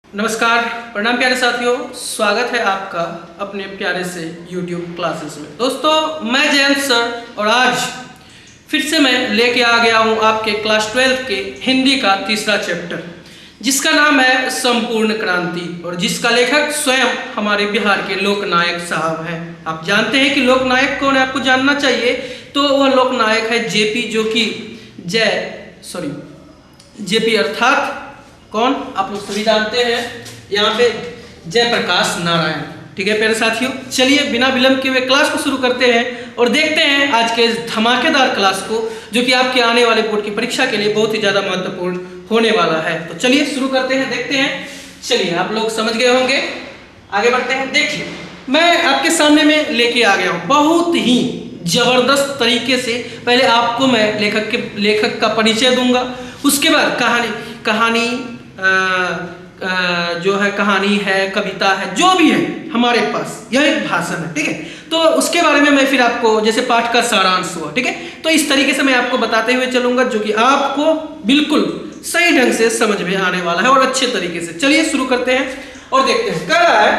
नमस्कार, प्रणाम प्यारे साथियों, स्वागत है आपका अपने प्यारे से YouTube क्लासेस में। दोस्तों, मैं जयंत सर और आज फिर से मैं लेके आ गया हूँ आपके क्लास 12 के हिंदी का तीसरा चैप्टर, जिसका नाम है संपूर्ण क्रांति और जिसका लेखक स्वयं हमारे बिहार के लोकनायक साहब हैं। आप जानते हैं कि लोकनायक कौन है, आपको जानना चाहिए। तो वह लोकनायक है जेपी, जो कि जेपी अर्थात कौन, आप लोग सभी जानते हैं, यहाँ पे जयप्रकाश नारायण। ठीक है प्यारे साथियों, चलिए बिना विलंब के हुए क्लास को शुरू करते हैं और देखते हैं आज के इस धमाकेदार क्लास को, जो कि आपके आने वाले बोर्ड की परीक्षा के लिए बहुत ही ज़्यादा महत्वपूर्ण होने वाला है। तो चलिए शुरू करते हैं, देखते हैं। चलिए, आप लोग समझ गए होंगे, आगे बढ़ते हैं। देखिए, मैं आपके सामने में लेके आ गया हूँ बहुत ही जबरदस्त तरीके से। पहले आपको मैं लेखक का परिचय दूंगा, उसके बाद कहानी जो है, कहानी है, कविता है, जो भी है हमारे पास, यह एक भाषण है। ठीक है, तो उसके बारे में मैं फिर आपको, जैसे पाठ का सारांश हुआ, ठीक है, तो इस तरीके से मैं आपको बताते हुए चलूंगा, जो कि आपको बिल्कुल सही ढंग से समझ में आने वाला है और अच्छे तरीके से। चलिए शुरू करते हैं और देखते हैं। कह रहा है,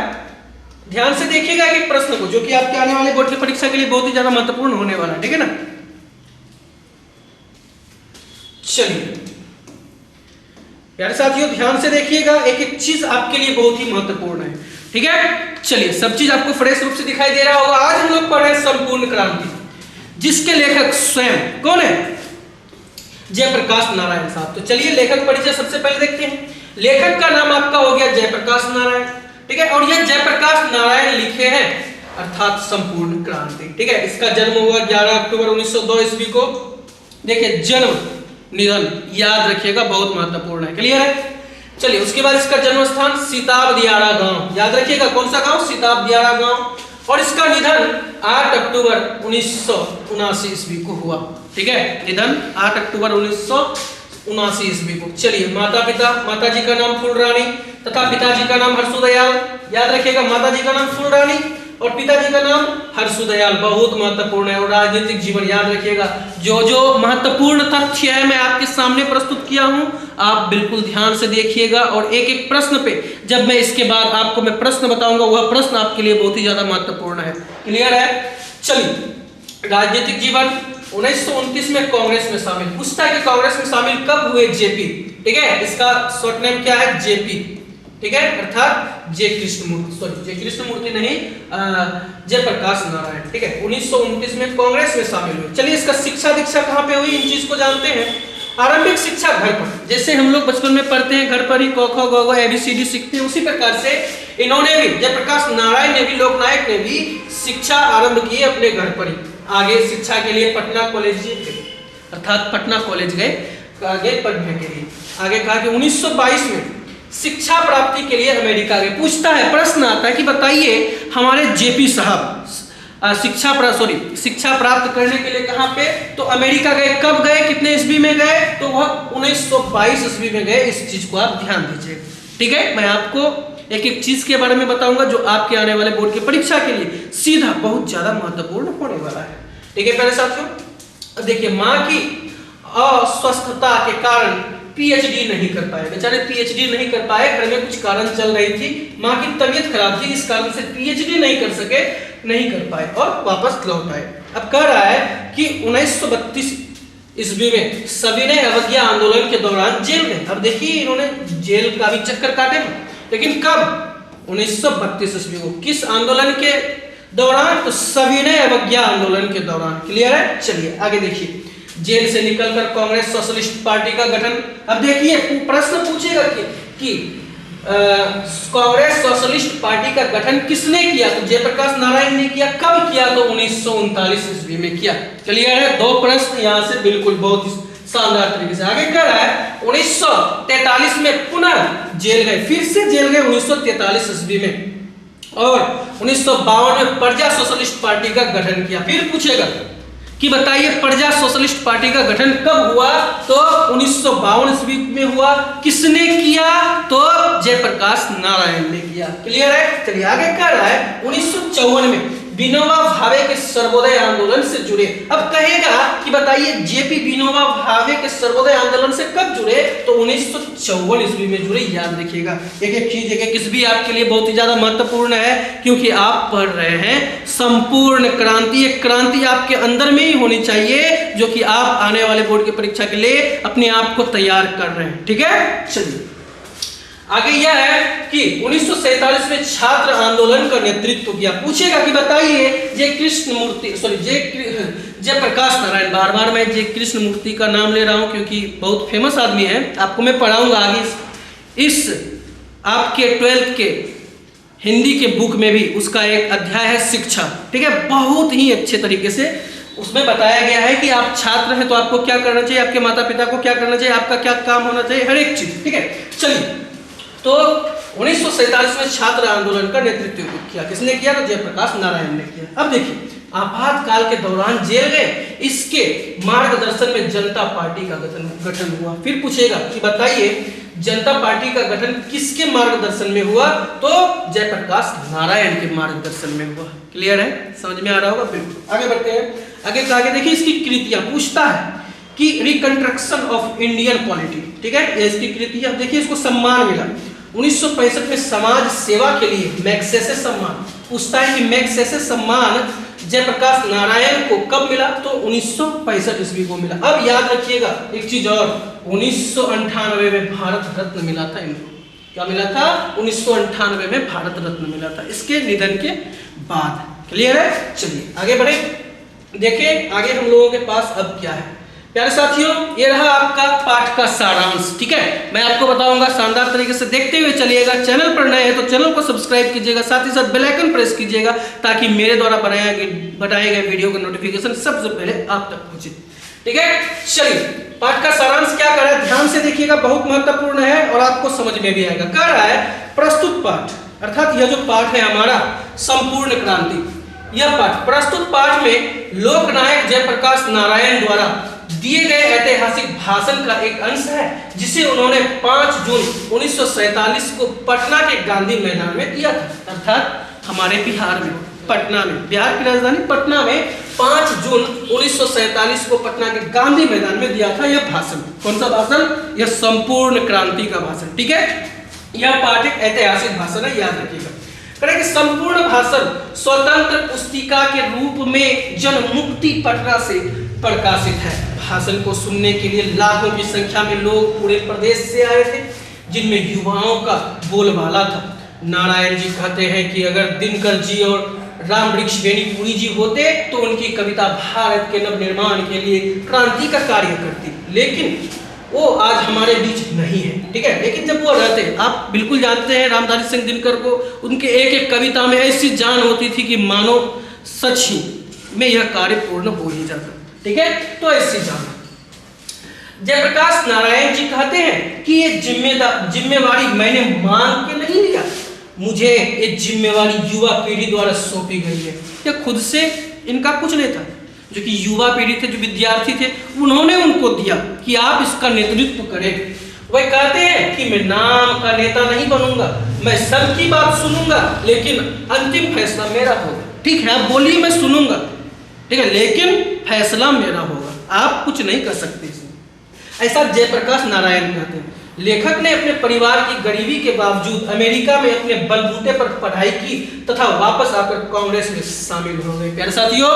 ध्यान से देखिएगा एक प्रश्न को, जो कि आपके आने वाले बोर्ड की परीक्षा के लिए बहुत ही ज्यादा महत्वपूर्ण होने वाला है। ठीक है ना, चलिए प्यारे साथियों, ध्यान से देखिएगा, एक एक चीज आपके लिए बहुत ही महत्वपूर्ण है। ठीक है, चलिए, सब चीज आपको फ्रेश रूप से दिखाई दे रहा होगा। आज हम लोग पढ़ रहे हैं संपूर्ण क्रांति, जिसके लेखक स्वयं कौन है? जयप्रकाश नारायण साहब। तो चलिए लेखक परिचय सबसे पहले देखते हैं। लेखक का नाम आपका हो गया जयप्रकाश नारायण। ठीक है, और यह जयप्रकाश नारायण लिखे हैं अर्थात संपूर्ण क्रांति। ठीक है, इसका जन्म हुआ 11 अक्टूबर 1902 ईस्वी को। देखिए, जन्म निधन याद रखिएगा, बहुत महत्वपूर्ण है। क्लियर है? चलिए, उसके बाद इसका जन्म स्थान सीताब दियारा गांव, याद रखिएगा, कौन सा गांव? सीताब दियारा गांव। और इसका निधन 8 अक्टूबर 1979 ईस्वी को हुआ। ठीक है, निधन 8 अक्टूबर 1979 ईस्वी को। चलिए, माता पिता, माता जी का नाम फूलरानी तथा पिताजी का नाम हर्षुदयाल। याद रखिएगा, माता जी का नाम फूलरानी और पिताजी का नाम हर्षुदयाल, बहुत महत्वपूर्ण है। और राजनीतिक जीवन याद रखिएगा, जो जो महत्वपूर्ण तथ्य है मैं आपके सामने प्रस्तुत किया हूं, आप बिल्कुल ध्यान से देखिएगा और एक एक प्रश्न पे, जब मैं इसके बाद आपको मैं प्रश्न बताऊंगा, वह प्रश्न आपके लिए बहुत ही ज्यादा महत्वपूर्ण है। क्लियर है? चलिए, राजनीतिक जीवन 1929 में कांग्रेस में शामिल। पूछता है कि कांग्रेस में शामिल कब हुए जेपी? ठीक है, इसका शॉर्ट नेम क्या है? जेपी। ठीक है, अर्थात जय कृष्णमूर्ति नहीं, जयप्रकाश नारायण। ठीक है, 1929 में कांग्रेस में शामिल हुए। चलिए, इसका शिक्षा दीक्षा कहाँ पे हुई, इन चीज को जानते हैं। आरंभिक शिक्षा घर पर, जैसे हम लोग बचपन में पढ़ते हैं, घर पर ही क ख ग घ ABCD सीखते हैं, उसी प्रकार से इन्होंने भी, जयप्रकाश नारायण ने भी, लोकनायक ने भी शिक्षा आरंभ की अपने घर पर ही। आगे शिक्षा के लिए पटना कॉलेज अर्थात पटना कॉलेज गए आगे पढ़ने के लिए। आगे कहा कि 1922 में शिक्षा प्राप्ति के लिए अमेरिका गए। पूछता है, प्रश्न आता है कि बताइए, हमारे जेपी साहब शिक्षा प्राप्त करने के लिए कहां पे? तो अमेरिका गए। कब गए, कितने ईस्वी में गए? तो वह 1922 ईस्वी में गए। इस चीज को आप ध्यान दीजिए। ठीक है, मैं आपको एक एक चीज के बारे में बताऊंगा, जो आपके आने वाले बोर्ड की परीक्षा के लिए सीधा बहुत ज्यादा महत्वपूर्ण होने वाला है। ठीक है प्यारे साथियों, देखिए, माँ की अस्वस्थता के कारण पीएचडी नहीं कर पाए, बेचारे पीएचडी नहीं कर पाए, घर में कुछ कारण चल रही थी, माँ की तबीयत खराब थी, इस कारण से पीएचडी नहीं कर पाए और वापस लौट आए। अब कह रहा है कि 1932 ईस्वी में सविनय अवज्ञा आंदोलन के दौरान जेल गए। अब देखिए, इन्होंने जेल का भी चक्कर काटे, लेकिन कब? 1932 ईस्वी को। किस आंदोलन के दौरान? तो सविनय अवज्ञा आंदोलन के दौरान। क्लियर है? चलिए आगे देखिए, जेल से निकलकर कांग्रेस सोशलिस्ट पार्टी का गठन। अब देखिए, प्रश्न पूछेगा कि कांग्रेस सोशलिस्ट पार्टी का गठन किसने किया? तो जयप्रकाश नारायण ने किया। कब किया? तो 1939 ईस्वी में किया। क्लियर है? दो प्रश्न यहाँ से बिल्कुल बहुत ही शानदार तरीके से। आगे कह रहा है, 1943 में पुनः जेल गए, फिर से जेल गए 1943 ईस्वी में, और 1952 में प्रजा सोशलिस्ट पार्टी का गठन किया। फिर पूछेगा कि बताइए, प्रजा सोशलिस्ट पार्टी का गठन कब हुआ? तो 1952 ईस्वी में हुआ। किसने किया? तो जयप्रकाश नारायण ने किया। क्लियर है? चलिए आगे कह रहा है, 1954 में विनोबा भावे के सर्वोदय आंदोलन से जुड़े। अब कहेगा कि कि बताइए जेपी विनोबा भावे के सर्वोदय आंदोलन से कब जुड़े? तो 1954 ईस्वी में जुड़े। याद रखिएगा, एक एक चीज एक एक भी आपके लिए बहुत ही ज्यादा महत्वपूर्ण है, क्योंकि आप पढ़ रहे हैं संपूर्ण क्रांति। एक क्रांति आपके अंदर में ही होनी चाहिए, जो कि आप आने वाले बोर्ड की परीक्षा के लिए अपने आप को तैयार कर रहे हैं। ठीक है, चलिए आगे यह है कि 1947 में छात्र आंदोलन का नेतृत्व किया। पूछेगा कि बताइए जयप्रकाश नारायण, बार बार मैं जय कृष्ण मूर्ति का नाम ले रहा हूं क्योंकि बहुत फेमस आदमी है, आपको मैं पढ़ाऊंगा आगे इस आपके 12th के हिंदी के बुक में भी उसका एक अध्याय है शिक्षा। ठीक है, बहुत ही अच्छे तरीके से उसमें बताया गया है कि आप छात्र हैं तो आपको क्या करना चाहिए, आपके माता पिता को क्या करना चाहिए, आपका क्या काम होना चाहिए, हर एक चीज। ठीक है, चलिए तो 1947 में छात्र आंदोलन का नेतृत्व किया। किसने किया? तो जयप्रकाश नारायण ने किया। अब देखिए, आपातकाल के दौरान जेल गए, इसके मार्गदर्शन में जनता पार्टी का गठन हुआ। फिर पूछेगा कि बताइए जनता पार्टी का गठन किसके मार्गदर्शन में हुआ? तो जयप्रकाश नारायण के मार्गदर्शन में हुआ। क्लियर है, समझ में आ रहा होगा? बिल्कुल। आगे बढ़ते हैं, आगे देखिए इसकी कृतियां। पूछता है कि रिकंस्ट्रक्शन ऑफ इंडियन पॉलिटी। ठीक है, ये इसकी कृति। अब देखिए इसको सम्मान मिला 1965 में समाज सेवा के लिए मैग्सेसे सम्मान। पूछता है कि मैग्सेसे सम्मान जयप्रकाश नारायण को कब मिला? तो 1965 ईस्वी को मिला। अब याद रखिएगा एक चीज और, 1998 में भारत रत्न मिला था इनको। क्या मिला था? 1998 में भारत रत्न मिला था इसके निधन के बाद। क्लियर है, चलिए आगे बढ़े। देखिए आगे हम लोगों के पास अब क्या है प्यारे साथियों, ये रहा आपका पाठ का सारांश। ठीक है, मैं आपको बताऊंगा शानदार तरीके से देखते हुए चलिएगा। चैनल पर नए हैं तो चैनल को सब्सक्राइब कीजिएगा, साथ ही साथ बेल आइकन प्रेस कीजिएगा ताकि मेरे द्वारा बनाए गए वीडियो का नोटिफिकेशन सबसे पहले आप तक पहुंचे। ठीक है, चलिए पाठ का सारांश क्या कर रहा है ध्यान से देखिएगा, बहुत महत्वपूर्ण है और आपको समझ में भी आएगा। कह रहा है प्रस्तुत पाठ, अर्थात यह जो पाठ है हमारा संपूर्ण क्रांति, यह पाठ प्रस्तुत पाठ में लोकनायक जयप्रकाश नारायण द्वारा दिए गए ऐतिहासिक भाषण का एक अंश है, जिसे उन्होंने 5 जून 1947 को पटना के गांधी मैदान में दिया था। अर्थात हमारे बिहार में, पटना में, बिहार की राजधानी पटना में 5 जून 1947 को पटना के गांधी मैदान में दिया था यह भाषण। कौन सा भाषण? यह संपूर्ण क्रांति का भाषण। ठीक है, यह पाठ एक ऐतिहासिक भाषण है, याद रखिएगा। कि संपूर्ण भाषण स्वतंत्र पुस्तिका के रूप में जनमुक्ति पटना से प्रकाशित है। भाषण को सुनने के लिए लाखों की संख्या में लोग पूरे प्रदेश से आए थे, जिनमें युवाओं का बोलबाला था। नारायण जी कहते हैं कि अगर दिनकर जी और राम वृक्ष बेनीपुरी जी होते तो उनकी कविता भारत के नवनिर्माण के लिए क्रांति का कार्य करती, लेकिन वो आज हमारे बीच नहीं है। ठीक है, लेकिन जब वो रहते, आप बिल्कुल जानते हैं रामधारी सिंह दिनकर को, उनके एक एक कविता में ऐसी जान होती थी कि मानो सच ही में यह कार्य पूर्ण हो ही जाता। ठीक है, तो ऐसी जान। जयप्रकाश नारायण जी कहते हैं कि ये जिम्मेवारी मैंने मांग के नहीं लिया, मुझे ये जिम्मेवारी युवा पीढ़ी द्वारा सौंपी गई है। यह खुद से इनका कुछ नहीं था, जो कि युवा पीढ़ी थे, जो विद्यार्थी थे, उन्होंने उनको दिया कि आप इसका नेतृत्व करें। वह कहते हैं कि मैं नाम का नेता नहीं बनूंगा, मैं सबकी बात सुनूंगा, लेकिन अंतिम फैसला मेरा होगा। ठीक है, आप बोलिए मैं सुनूंगा, ठीक है, लेकिन फैसला मेरा होगा, आप कुछ नहीं कर सकते इसमें। ऐसा जयप्रकाश नारायण कहते हैं। लेखक ने अपने परिवार की गरीबी के बावजूद अमेरिका में अपने बलबूते पर पढ़ाई की तथा वापस आकर कांग्रेस में शामिल हो गए। प्यारे साथियों,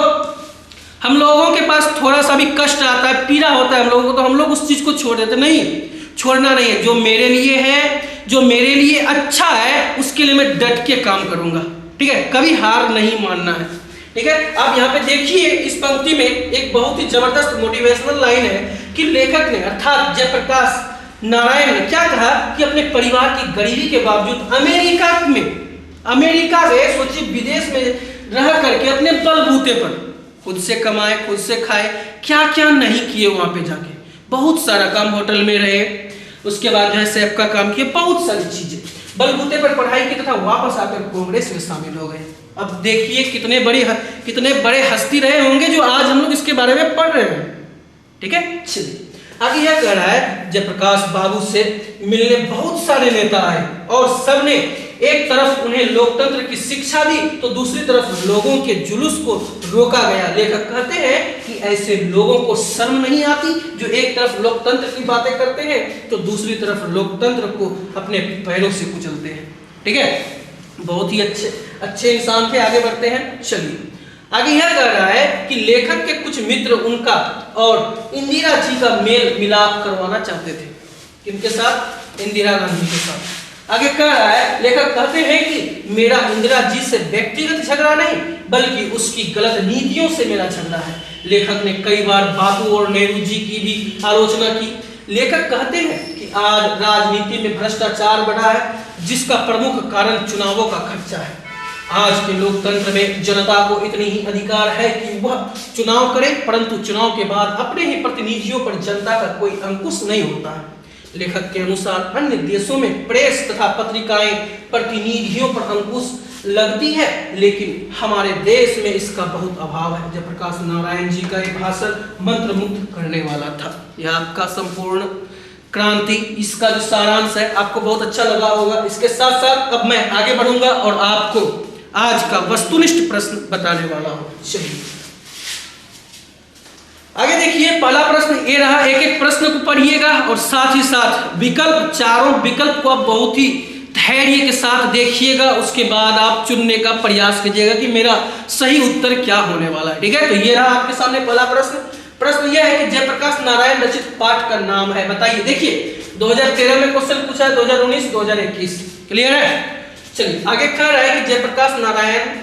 हम लोगों के पास थोड़ा सा भी कष्ट आता है, पीड़ा होता है हम लोगों को, तो हम लोग उस चीज को छोड़ देते। नहीं, छोड़ना नहीं है। जो मेरे लिए है, जो मेरे लिए अच्छा है, उसके लिए मैं डट के काम करूंगा। ठीक है, कभी हार नहीं मानना है। ठीक है, आप यहाँ पे देखिए इस पंक्ति में एक बहुत ही जबरदस्त मोटिवेशनल लाइन है कि लेखक ने अर्थात जयप्रकाश नारायण ने क्या कहा कि अपने परिवार की गरीबी के बावजूद अमेरिका से सोचिए विदेश में रह करके अपने बलबूते पर खुद से कमाए, खुद से खाए, क्या क्या नहीं किए वहां पे जाके। बहुत सारा काम, होटल में रहे, उसके बाद जो है सेफ का काम किए, बहुत सारी चीजें, बलबूते पर पढ़ाई की तथा वापस आकर कांग्रेस में शामिल हो गए। अब देखिए कितने बड़े हस्ती रहे होंगे जो आज हम लोग इसके बारे में पढ़ रहे हैं। ठीक है, चलिए आगे यह कह रहा है जयप्रकाश बाबू से मिलने बहुत सारे नेता आए और सबने एक तरफ उन्हें लोकतंत्र की शिक्षा दी तो दूसरी तरफ लोगों के जुलूस को रोका गया। लेखक कहते हैं कि ऐसे लोगों को शर्म नहीं आती जो एक तरफ लोकतंत्र की बातें करते हैं तो दूसरी तरफ लोकतंत्र को अपने पैरों से कुचलते हैं। ठीक है, बहुत ही अच्छे इंसान थे। आगे बढ़ते हैं, चलिए आगे यह कह रहा है कि लेखक के कुछ मित्र उनका और इंदिरा जी का मेल मिलाप करवाना चाहते थे। किनके साथ? इंदिरा गांधी के साथ। आगे कह रहा है, लेखक कहते हैं कि मेरा इंदिरा जी से व्यक्तिगत झगड़ा नहीं बल्कि उसकी गलत नीतियों से मेरा झगड़ा है। लेखक ने कई बार बापू और नेहरू जी की भी आलोचना की। लेखक कहते हैं कि आज राजनीति में भ्रष्टाचार बढ़ा है जिसका प्रमुख कारण चुनावों का खर्चा है। आज के लोकतंत्र में जनता को इतनी ही अधिकार है कि वह चुनाव करे, परंतु चुनाव के बाद अपने ही प्रतिनिधियों पर जनता का कोई अंकुश नहीं होता है। लेखक के अनुसार अन्य देशों में प्रेस तथा पत्रिकाएं प्रतिनिधियों पर अंकुश लगती है, लेकिन हमारे देश में इसका बहुत अभाव है। जयप्रकाश नारायण जी का एक भाषण मंत्रमुग्ध करने वाला था। यह आपका संपूर्ण क्रांति, इसका जो सारांश है आपको बहुत अच्छा लगा होगा। इसके साथ साथ अब मैं आगे बढ़ूंगा और आपको आज का वस्तुनिष्ठ प्रश्न बताने वाला हूं। चलिए आगे देखिए, पहला प्रश्न ये रहा। एक एक प्रश्न को पढ़िएगा और साथ ही साथ विकल्प, चारों विकल्प को आप बहुत ही धैर्य के साथ देखिएगा। उसके बाद आप चुनने का प्रयास कीजिएगा कि मेरा सही उत्तर क्या होने वाला है। ठीक है, तो ये रहा आपके सामने पहला प्रश्न। प्रश्न यह है कि जयप्रकाश नारायण रचित पाठ का नाम है, बताइए। देखिए 2013 में क्वेश्चन पूछा है, 2019, 2021। क्लियर है? चलिए आगे कह रहा है कि जयप्रकाश नारायण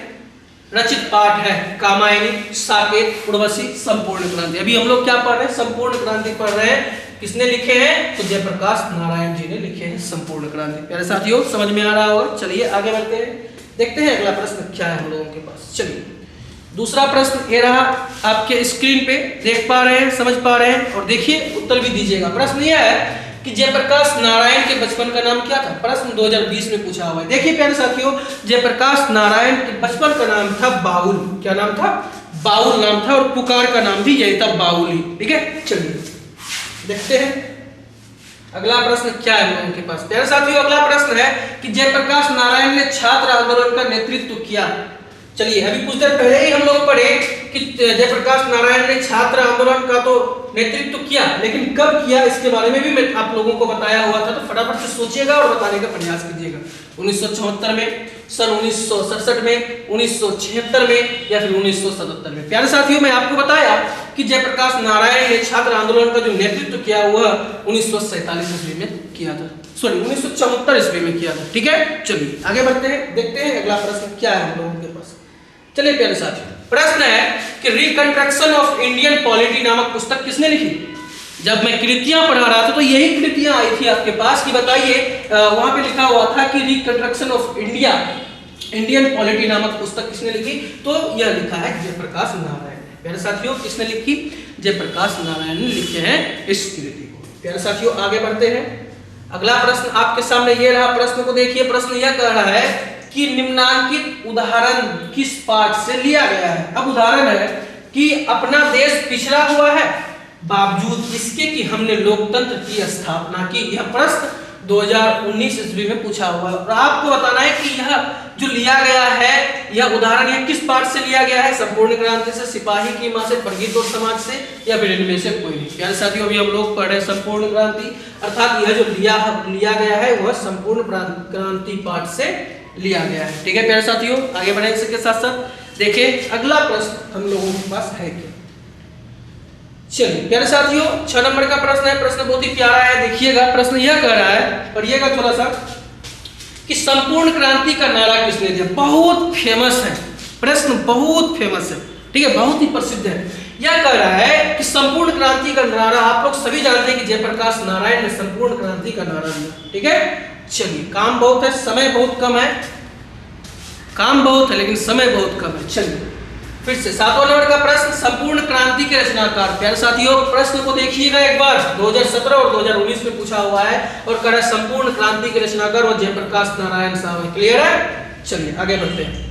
रचित पाठ है कामायनी, साकेत, उर्वशी, संपूर्ण क्रांति। अभी हम लोग क्या पढ़ रहे हैं? संपूर्ण क्रांति पढ़ रहे हैं। किसने लिखे हैं? तो जयप्रकाश नारायण जी ने लिखे हैं संपूर्ण क्रांति। प्यारे साथियों, समझ में आ रहा होगा। चलिए आगे बढ़ते हैं, देखते हैं अगला प्रश्न क्या है हम लोगों के पास। चलिए दूसरा प्रश्न ये रहा, आपके स्क्रीन पे देख पा रहे हैं, समझ पा रहे हैं, और देखिए उत्तर भी दीजिएगा। प्रश्न यह है कि जयप्रकाश नारायण के बचपन का नाम क्या था? प्रश्न 2020 में पूछा हुआ है। देखिए प्यारे साथियों, जयप्रकाश नारायण के बचपन का नाम था बाउल। क्या नाम था? बाउल नाम था, और पुकार का नाम भी यही था, बाउली। ठीक है, चलिए देखते हैं अगला प्रश्न क्या है हम लोगों के पास। प्यारे साथियों, अगला प्रश्न है कि जयप्रकाश नारायण ने छात्र आंदोलन का नेतृत्व किया। चलिए अभी कुछ देर पहले ही हम लोग पढ़े कि जयप्रकाश नारायण ने छात्र आंदोलन का तो नेतृत्व किया, लेकिन कब किया इसके बारे में भी मैं आप लोगों को बताया हुआ था। तो फटाफट से सोचिएगा और बताने का प्रयास कीजिएगा। 1974 में, सन 1967 में, 1976 में, या फिर 1977 में। प्यारे साथियों, मैं आपको बताया कि जयप्रकाश नारायण ने छात्र आंदोलन का जो नेतृत्व किया वह 1947 ईस्वी में किया था, सॉरी 1974 ईस्वी में किया था। ठीक है, चलिए आगे बढ़ते हैं, देखते हैं अगला प्रश्न क्या है हम लोगों के पास। चलिए प्यारे साथियों, प्रश्न है कि रिकंस्ट्रक्शन ऑफ इंडियन पॉलिटी नामक पुस्तक किसने लिखी? जब मैं कृतियां पढ़ा रहा था तो यही कृतियां आई थी आपके पास कि बताइए, वहां पे लिखा हुआ था कि reconstruction of India, Indian polity नामक पुस्तक किसने लिखी? तो यह लिखा है जयप्रकाश नारायण ने। प्यारे साथियों, किसने लिखी? जयप्रकाश नारायण ने लिखे हैं इस कृति को। प्यारे साथियों, आगे बढ़ते हैं। अगला प्रश्न आपके सामने ये रहा। प्रश्न को देखिए, प्रश्न यह कह रहा है कि निम्नांकित उदाहरण किस पाठ से लिया गया है? अब उदाहरण है कि अपना देश पिछड़ा हुआ है बावजूद इसके कि हमने लोकतंत्र की स्थापना की। यह प्रश्न 2019 ईस्वी में पूछा हुआ है और आपको बताना है कि यह जो लिया गया है, यह उदाहरण यह किस पाठ से लिया गया है? संपूर्ण क्रांति से, सिपाही की मां से, प्रगति और समाज से, या फिर इनमें से कोई नहीं। प्यारे साथियों, अभी हम लोग पढ़ रहे हैं संपूर्ण क्रांति, अर्थात यह जो लिया गया है वह संपूर्ण क्रांति पाठ से लिया गया है। ठीक है प्यारे साथियों, आगे बढ़े इसके साथ साथ देखिए अगला प्रश्न हम लोगों के पास है क्या। चलिए प्यारे साथियों, 6 नंबर का प्रश्न है। प्रश्न बहुत ही प्यारा है, देखिएगा। प्रश्न यह कह रहा है, पढ़िएगा थोड़ा सा, कि संपूर्ण क्रांति का नारा किसने दिया? बहुत फेमस है प्रश्न, बहुत फेमस है। ठीक है, बहुत ही प्रसिद्ध है। यह कह रहा है कि संपूर्ण क्रांति का नारा आप लोग सभी जानते हैं कि जयप्रकाश नारायण ने संपूर्ण क्रांति का नारा दिया। ठीक है, चलिए काम बहुत है, समय बहुत कम है, काम बहुत है लेकिन समय बहुत कम है। चलिए फिर से 7वां नंबर का प्रश्न, संपूर्ण क्रांति के रचनाकार। प्यारे साथियों, प्रश्न को देखिएगा एक बार, 2017 और 2019 में पूछा हुआ है और कह रहा है संपूर्ण क्रांति के रचनाकार और जयप्रकाश नारायण साहब है। क्लियर है? चलिए आगे बढ़ते हैं।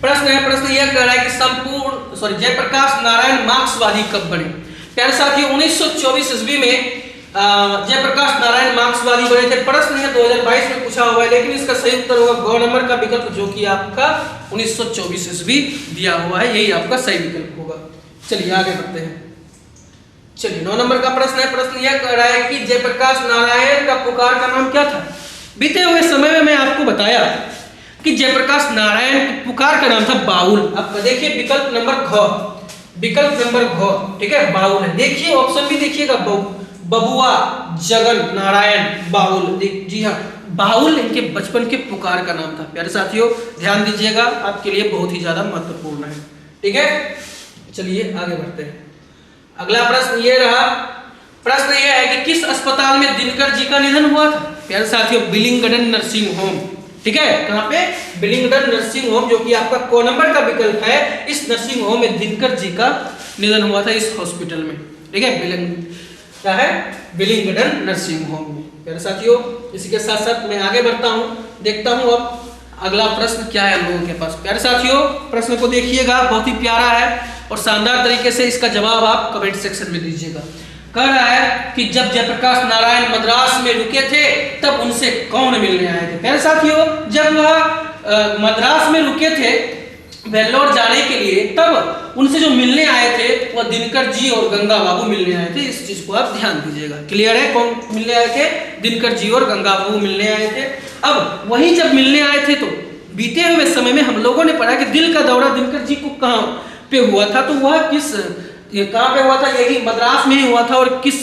प्रश्न यह कह रहा है कि जयप्रकाश नारायण मार्क्सवादी कब बने? प्यारे साथियों, 1924 ईस्वी में जयप्रकाश नारायण मार्क्सवादी बने थे। प्रश्न है 2022 में पूछा हुआ है, लेकिन इसका सही उत्तर होगा ग नंबर का विकल्प, जो कि आपका 1924 ईस्वी दिया हुआ है, यही आपका सही विकल्प होगा। चलिए आगे बढ़ते हैं। चलिए 9 नंबर का प्रश्न है। प्रश्न यह कह रहा है कि जयप्रकाश नारायण का पुकार का नाम क्या था? बीते हुए समय में मैं आपको बताया कि जयप्रकाश नारायण की पुकार का नाम था बाउल। अब देखिए विकल्प नंबर घ, विकल्प नंबर घ, ठीक है, बाउल है। देखिए ऑप्शन भी देखिएगा, बबुआ जगन नारायण बाउल। जी हाँ, बाउल इनके बचपन के पुकार का नाम था। प्यारे साथियों ध्यान दीजिएगा, आपके लिए बहुत ही ज्यादा महत्वपूर्ण है, ठीक है। चलिए आगे बढ़ते हैं। अगला प्रश्न ये रहा। प्रश्न यह है कि किस अस्पताल में दिनकर जी का निधन हुआ था? प्यारे साथियों बिलिंगडन नर्सिंग होम, ठीक है, कहां पे? बिलिंगडन नर्सिंग होम, जो कि आपका क नंबर का विकल्प है। इस नर्सिंग होम में दिनकर जी का निधन हुआ था, इस हॉस्पिटल में, ठीक है, क्या है? बिलिंगडन नर्सिंग होम में। प्यारे साथियों इसी के साथ साथ मैं आगे बढ़ता हूं, देखता हूं अब अगला प्रश्न क्या है हम लोगों के पास। प्यारे साथियों प्रश्न को देखिएगा, बहुत ही प्यारा है और शानदार तरीके से इसका जवाब आप कमेंट सेक्शन में दीजिएगा। कह रहा है कि जब जयप्रकाश नारायण मद्रास में रुके थे तब उनसे कौन मिलने आए थे? प्यारे साथियों जब वह मद्रास में रुके थे वेल्लोर जाने के लिए, तब उनसे जो मिलने आए थे वह दिनकर जी और गंगा बाबू मिलने आए थे। इस चीज को आप ध्यान दीजिएगा। क्लियर है? कौन मिलने आए थे? दिनकर जी और गंगा बाबू मिलने आए थे। अब वही जब मिलने आए थे तो बीते हुए समय में हम लोगों ने पढ़ा कि दिल का दौरा दिनकर जी को कहाँ पे हुआ था, तो वह किस कहाँ पे हुआ था? यही मद्रास में ही हुआ था। और किस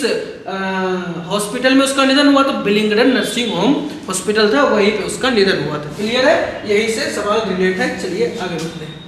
हॉस्पिटल में उसका निधन हुआ? तो बिलिंगडन नर्सिंग होम हॉस्पिटल था, वहीं पे उसका निधन हुआ था। क्लियर है? यही से सवाल रिलेट है। चलिए आगे बढ़ते हैं।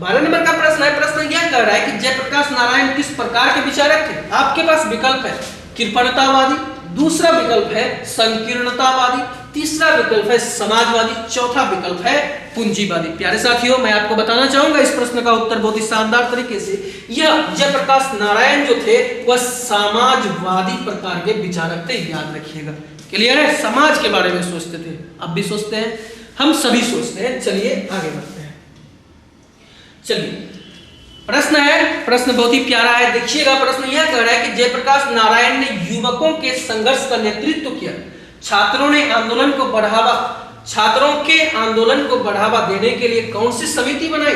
12 नंबर का प्रश्न है। प्रश्न यह कह रहा है कि जयप्रकाश नारायण किस प्रकार के विचारक थे? आपके पास विकल्प है कृपणतावादी, दूसरा विकल्प है संकीर्णतावादी, तीसरा विकल्प है समाजवादी, चौथा विकल्प है पूंजीवादी। प्यारे साथियों मैं आपको बताना चाहूंगा इस प्रश्न का उत्तर बहुत ही शानदार तरीके से। यह जयप्रकाश नारायण जो थे वह समाजवादी प्रकार के विचारक थे, याद रखिएगा। क्लियर है? समाज के बारे में सोचते थे, अब भी सोचते हैं, हम सभी सोचते हैं। चलिए आगे बढ़ते हैं। चलिए प्रश्न है, प्रश्न बहुत ही प्यारा है, देखिएगा। प्रश्न यह कह रहा है कि जयप्रकाश नारायण ने युवकों के संघर्ष का नेतृत्व किया, छात्रों के आंदोलन को बढ़ावा देने के लिए कौन सी समिति बनाई?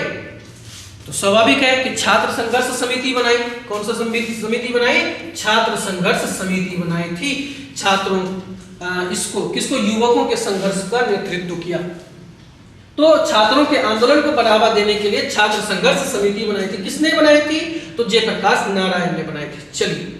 तो स्वाभाविक है कि छात्र संघर्ष समिति बनाई। कौन सा समिति बनाई? छात्र संघर्ष समिति बनाई थी। छात्रों किसको? युवकों के संघर्ष का नेतृत्व किया। तो छात्रों के आंदोलन को बढ़ावा देने के लिए छात्र संघर्ष समिति बनाई थी। किसने बनाई थी? तो जयप्रकाश नारायण ने बनाई थी। चलिए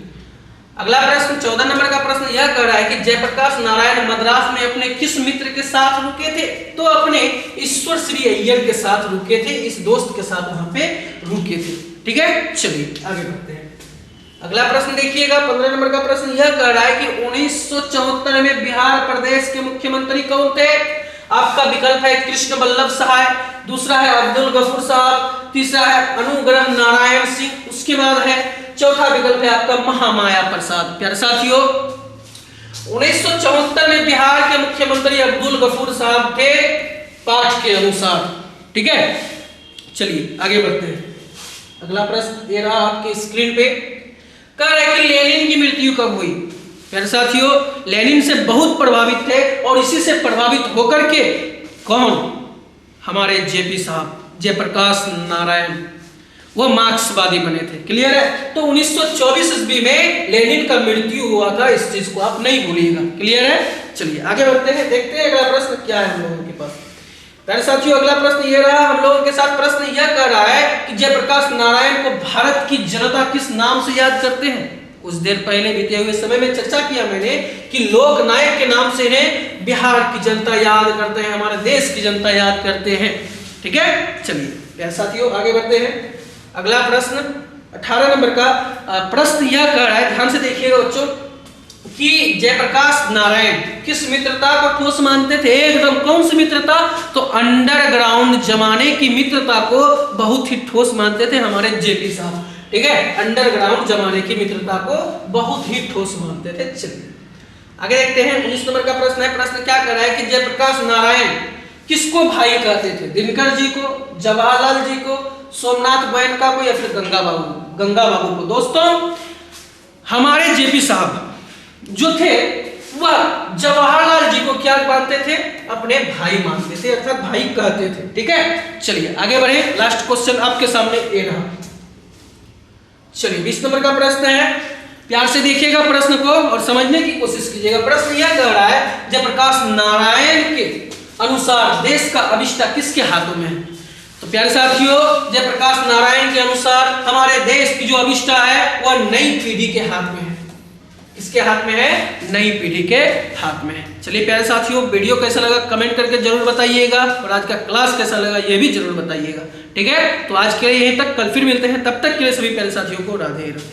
अगला प्रश्न 14 नंबर का प्रश्न यह कह रहा है कि जयप्रकाश नारायण मद्रास में अपने किस मित्र के साथ रुके थे? तो अपने ईश्वर श्री अय्यर के साथ रुके थे, इस दोस्त के साथ वहां पे रुके थे। ठीक है, चलिए आगे बढ़ते हैं। अगला प्रश्न देखिएगा 15 नंबर का प्रश्न यह कह रहा है कि 1974 में बिहार प्रदेश के मुख्यमंत्री कौन थे? आपका विकल्प है कृष्ण वल्लभ सहाय, दूसरा है अब्दुल गफूर साहब, तीसरा है अनुग्रह नारायण सिंह, उसके बाद है चौथा विकल्प है आपका महामाया प्रसाद। प्यारे साथियों 1974 में बिहार के मुख्यमंत्री अब्दुल गफूर साहब थे पाठ के अनुसार। ठीक है, चलिए आगे बढ़ते हैं। अगला प्रश्न ये रहा आपके स्क्रीन पे, कह रहा है कि लेनिन की मृत्यु कब हुई? प्यारे साथियों लेनिन से बहुत प्रभावित थे और इसी से प्रभावित होकर के कौन? हमारे जेपी साहब जयप्रकाश नारायण, वो मार्क्सवादी बने थे। क्लियर है? तो 1924 ईस्वी में लेनिन का मृत्यु हुआ था, इस चीज को आप नहीं भूलिएगा। क्लियर है? चलिए आगे बढ़ते हैं, देखते हैं अगला प्रश्न क्या है हम लोगों के पास। प्यारे साथियों अगला प्रश्न ये रहा हम लोगों के साथ। प्रश्न यह कह रहा है कि जयप्रकाश नारायण को भारत की जनता किस नाम से याद करते हैं? कुछ देर पहले बीते हुए समय में चर्चा किया मैंने कि लोक नायक के नाम से इन्हें बिहार की जनता याद करते हैं, हमारे देश की जनता याद करते हैं। ठीक है, चलिए प्यारे साथियों आगे बढ़ते हैं। अगला प्रश्न 18 नंबर का प्रश्न यह कह रहा है, ध्यान से देखिएगा बच्चों, कि जयप्रकाश नारायण किस मित्रता को ठोस मानते थे? एकदम कौन सी मित्रता? तो अंडरग्राउंड जमाने की मित्रता को बहुत ही ठोस मानते थे हमारे जेपी साहब। ठीक है, अंडरग्राउंड जमाने की मित्रता को बहुत ही ठोस मानते थे। चलिए आगे देखते हैं 19 नंबर का प्रश्न है। प्रश्न क्या कर रहा है कि जयप्रकाश नारायण किसको भाई कहते थे? दिनकर जी को, जवाहरलाल जी को, सोमनाथ गोयनका को, या फिर गंगा बाबू को? दोस्तों हमारे जेपी साहब जो थे वह जवाहरलाल जी को क्या मानते थे? अपने भाई मानते थे, अर्थात भाई कहते थे। ठीक है, चलिए आगे बढ़े। लास्ट क्वेश्चन आपके सामने ये रहा। चलिए 20 नंबर का प्रश्न है, प्यार से देखिएगा प्रश्न को और समझने की कोशिश कीजिएगा। प्रश्न यह कह रहा है, जयप्रकाश नारायण के अनुसार देश का अभिष्टा किसके हाथों में है? तो प्यारे साथियों, जयप्रकाश नारायण के अनुसार हमारे देश की जो अभिष्टा है वह नई पीढ़ी के हाथ में है। किसके हाथ में है? नई पीढ़ी के हाथ में है। चलिए प्यारे साथियों, वीडियो कैसा लगा कमेंट करके जरूर बताइएगा और आज का क्लास कैसा लगा ये भी जरूर बताइएगा। ठीक है, तो आज के लिए यहीं तक, कल फिर मिलते हैं। तब तक के लिए सभी प्यारे साथियों को राधे राधे।